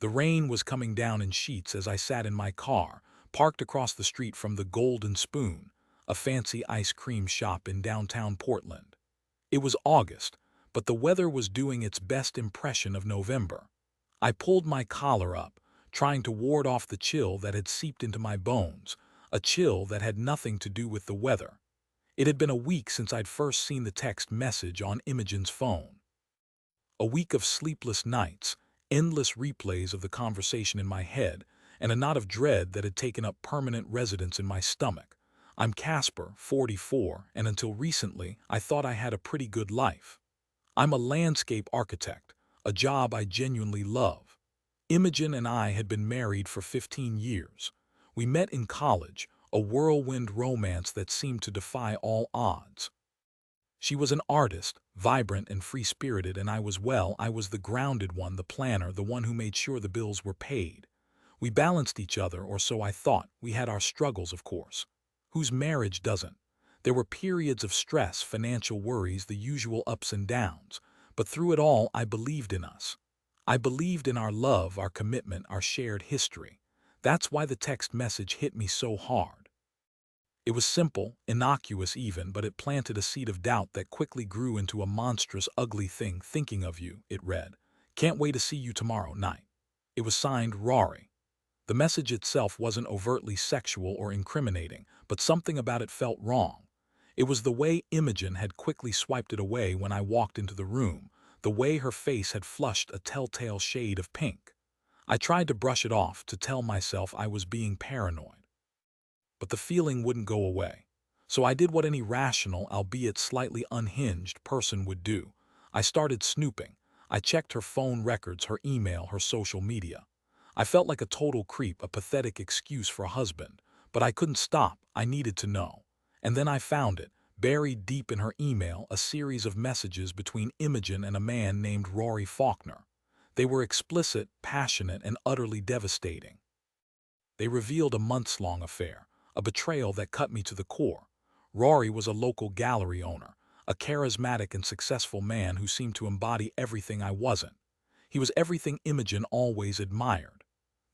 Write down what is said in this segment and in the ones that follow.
The rain was coming down in sheets as I sat in my car, parked across the street from the Golden Spoon, a fancy ice cream shop in downtown Portland. It was August, but the weather was doing its best impression of November. I pulled my collar up, trying to ward off the chill that had seeped into my bones, a chill that had nothing to do with the weather. It had been a week since I'd first seen the text message on Imogen's phone. A week of sleepless nights, endless replays of the conversation in my head, and a knot of dread that had taken up permanent residence in my stomach. I'm Casper, 44, and until recently, I thought I had a pretty good life. I'm a landscape architect, a job I genuinely love. Imogen and I had been married for 15 years. We met in college, a whirlwind romance that seemed to defy all odds. She was an artist, vibrant and free-spirited, and I was the grounded one, the planner, the one who made sure the bills were paid. We balanced each other, or so I thought. We had our struggles, of course. Whose marriage doesn't? There were periods of stress, financial worries, the usual ups and downs. But through it all, I believed in us. I believed in our love, our commitment, our shared history. That's why the text message hit me so hard. It was simple, innocuous even, but it planted a seed of doubt that quickly grew into a monstrous, ugly thing. Thinking of you, it read. Can't wait to see you tomorrow night. It was signed Rory. The message itself wasn't overtly sexual or incriminating, but something about it felt wrong. It was the way Imogen had quickly swiped it away when I walked into the room, the way her face had flushed a telltale shade of pink. I tried to brush it off, to tell myself I was being paranoid. But the feeling wouldn't go away. So I did what any rational, albeit slightly unhinged, person would do. I started snooping. I checked her phone records, her email, her social media. I felt like a total creep, a pathetic excuse for a husband. But I couldn't stop. I needed to know. And then I found it, buried deep in her email, a series of messages between Imogen and a man named Rory Faulkner. They were explicit, passionate, and utterly devastating. They revealed a months-long affair, a betrayal that cut me to the core. Rory was a local gallery owner, a charismatic and successful man who seemed to embody everything I wasn't. He was everything Imogen always admired.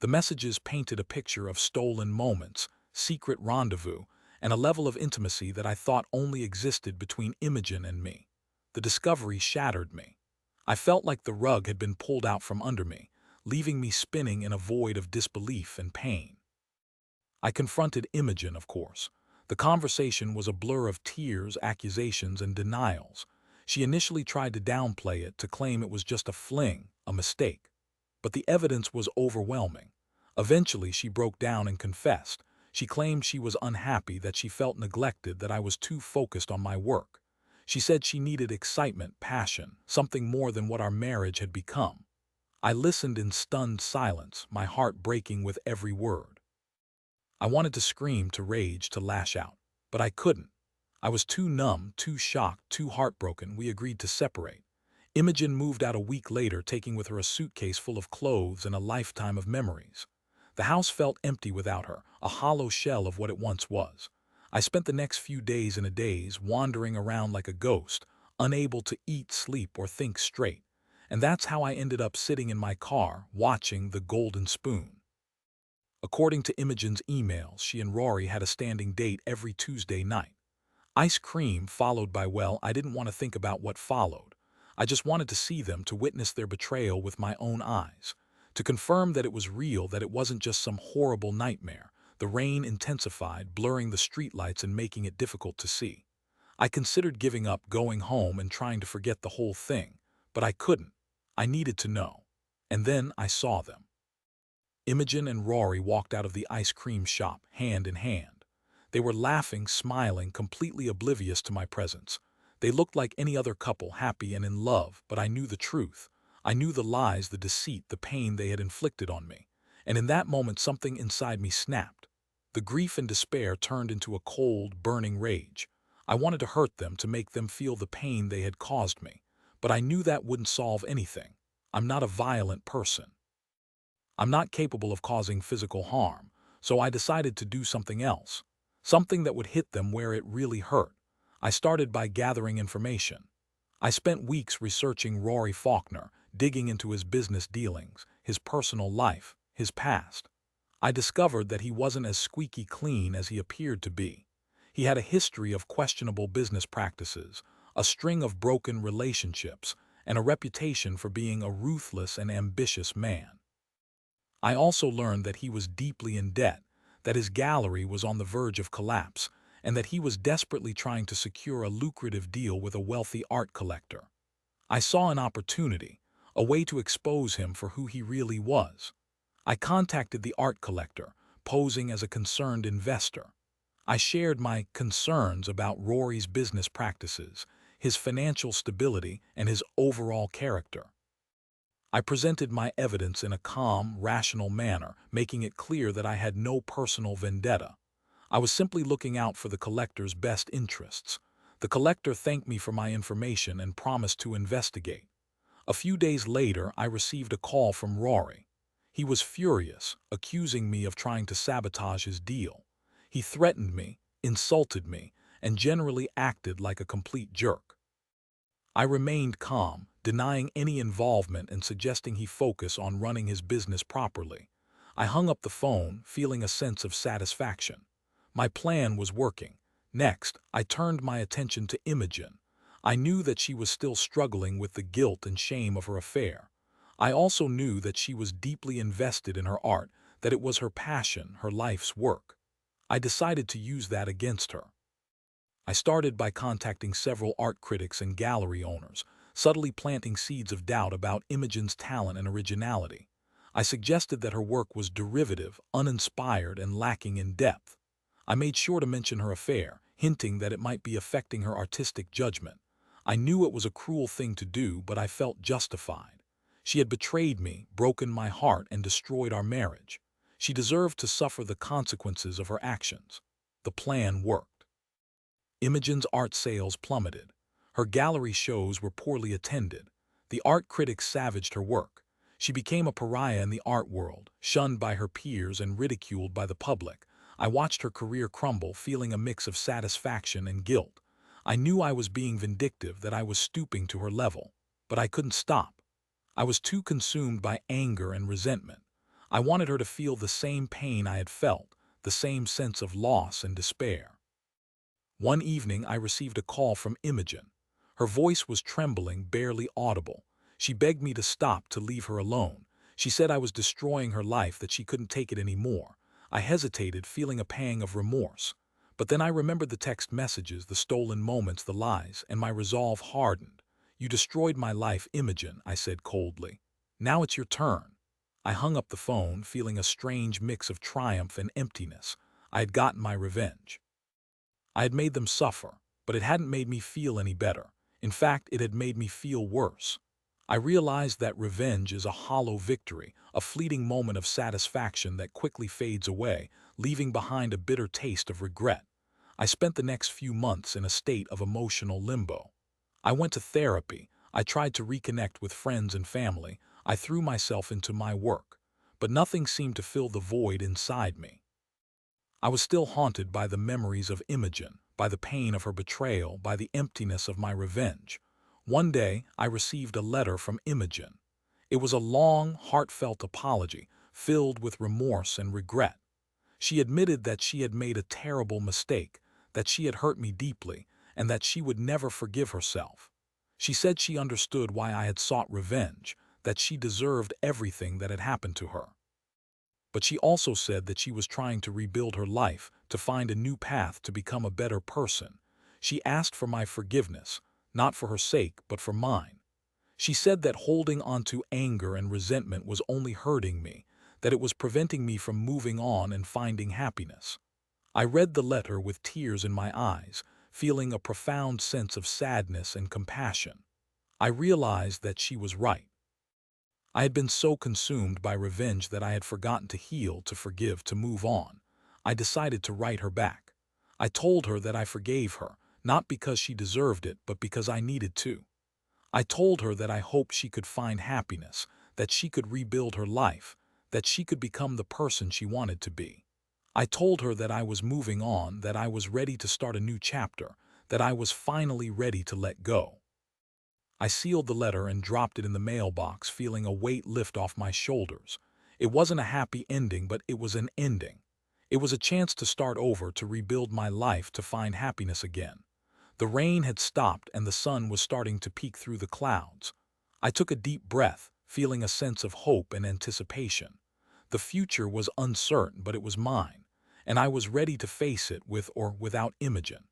The messages painted a picture of stolen moments, secret rendezvous, and a level of intimacy that I thought only existed between Imogen and me. The discovery shattered me. I felt like the rug had been pulled out from under me, leaving me spinning in a void of disbelief and pain. I confronted Imogen, of course. The conversation was a blur of tears, accusations, and denials. She initially tried to downplay it, to claim it was just a fling, a mistake. But the evidence was overwhelming. Eventually, she broke down and confessed. She claimed she was unhappy, that she felt neglected, that I was too focused on my work. She said she needed excitement, passion, something more than what our marriage had become. I listened in stunned silence, my heart breaking with every word. I wanted to scream, to rage, to lash out, but I couldn't. I was too numb, too shocked, too heartbroken. We agreed to separate. Imogen moved out a week later, taking with her a suitcase full of clothes and a lifetime of memories. The house felt empty without her, a hollow shell of what it once was. I spent the next few days in a daze, wandering around like a ghost, unable to eat, sleep, or think straight. And that's how I ended up sitting in my car, watching The Golden Spoon. According to Imogen's emails, she and Rory had a standing date every Tuesday night. Ice cream followed by, well, I didn't want to think about what followed. I just wanted to see them, to witness their betrayal with my own eyes, to confirm that it was real, that it wasn't just some horrible nightmare. The rain intensified, blurring the streetlights and making it difficult to see. I considered giving up, going home, and trying to forget the whole thing, but I couldn't. I needed to know. And then I saw them. Imogen and Rory walked out of the ice cream shop, hand in hand. They were laughing, smiling, completely oblivious to my presence. They looked like any other couple, happy and in love, but I knew the truth. I knew the lies, the deceit, the pain they had inflicted on me. And in that moment, something inside me snapped. The grief and despair turned into a cold, burning rage. I wanted to hurt them, to make them feel the pain they had caused me. But I knew that wouldn't solve anything. I'm not a violent person. I'm not capable of causing physical harm, so I decided to do something else. Something that would hit them where it really hurt. I started by gathering information. I spent weeks researching Rory Faulkner, digging into his business dealings, his personal life, his past. I discovered that he wasn't as squeaky clean as he appeared to be. He had a history of questionable business practices, a string of broken relationships, and a reputation for being a ruthless and ambitious man. I also learned that he was deeply in debt, that his gallery was on the verge of collapse, and that he was desperately trying to secure a lucrative deal with a wealthy art collector. I saw an opportunity, a way to expose him for who he really was. I contacted the art collector, posing as a concerned investor. I shared my concerns about Rory's business practices, his financial stability, and his overall character. I presented my evidence in a calm, rational manner, making it clear that I had no personal vendetta. I was simply looking out for the collector's best interests. The collector thanked me for my information and promised to investigate. A few days later, I received a call from Rory. He was furious, accusing me of trying to sabotage his deal. He threatened me, insulted me, and generally acted like a complete jerk. I remained calm, denying any involvement and suggesting he focus on running his business properly. I hung up the phone, feeling a sense of satisfaction. My plan was working. Next, I turned my attention to Imogen. I knew that she was still struggling with the guilt and shame of her affair. I also knew that she was deeply invested in her art, that it was her passion, her life's work. I decided to use that against her. I started by contacting several art critics and gallery owners, subtly planting seeds of doubt about Imogen's talent and originality. I suggested that her work was derivative, uninspired, and lacking in depth. I made sure to mention her affair, hinting that it might be affecting her artistic judgment. I knew it was a cruel thing to do, but I felt justified. She had betrayed me, broken my heart, and destroyed our marriage. She deserved to suffer the consequences of her actions. The plan worked. Imogen's art sales plummeted. Her gallery shows were poorly attended. The art critics savaged her work. She became a pariah in the art world, shunned by her peers and ridiculed by the public. I watched her career crumble, feeling a mix of satisfaction and guilt. I knew I was being vindictive, that I was stooping to her level. But I couldn't stop. I was too consumed by anger and resentment. I wanted her to feel the same pain I had felt, the same sense of loss and despair. One evening I received a call from Imogen. Her voice was trembling, barely audible. She begged me to stop, to leave her alone. She said I was destroying her life, that she couldn't take it anymore. I hesitated, feeling a pang of remorse. But then I remembered the text messages, the stolen moments, the lies, and my resolve hardened. "You destroyed my life, Imogen," I said coldly. "Now it's your turn." I hung up the phone, feeling a strange mix of triumph and emptiness. I had gotten my revenge. I had made them suffer, but it hadn't made me feel any better. In fact, it had made me feel worse. I realized that revenge is a hollow victory, a fleeting moment of satisfaction that quickly fades away, leaving behind a bitter taste of regret. I spent the next few months in a state of emotional limbo. I went to therapy. I tried to reconnect with friends and family. I threw myself into my work, but nothing seemed to fill the void inside me. I was still haunted by the memories of Imogen, by the pain of her betrayal, by the emptiness of my revenge. One day, I received a letter from Imogen. It was a long, heartfelt apology, filled with remorse and regret. She admitted that she had made a terrible mistake, that she had hurt me deeply, and that she would never forgive herself. She said she understood why I had sought revenge, that she deserved everything that had happened to her. But she also said that she was trying to rebuild her life, to find a new path, to become a better person. She asked for my forgiveness, not for her sake, but for mine. She said that holding on to anger and resentment was only hurting me, that it was preventing me from moving on and finding happiness. I read the letter with tears in my eyes, feeling a profound sense of sadness and compassion. I realized that she was right. I had been so consumed by revenge that I had forgotten to heal, to forgive, to move on. I decided to write her back. I told her that I forgave her, not because she deserved it, but because I needed to. I told her that I hoped she could find happiness, that she could rebuild her life, that she could become the person she wanted to be. I told her that I was moving on, that I was ready to start a new chapter, that I was finally ready to let go. I sealed the letter and dropped it in the mailbox, feeling a weight lift off my shoulders. It wasn't a happy ending, but it was an ending. It was a chance to start over, to rebuild my life, to find happiness again. The rain had stopped and the sun was starting to peek through the clouds. I took a deep breath, feeling a sense of hope and anticipation. The future was uncertain, but it was mine, and I was ready to face it with or without Imogen.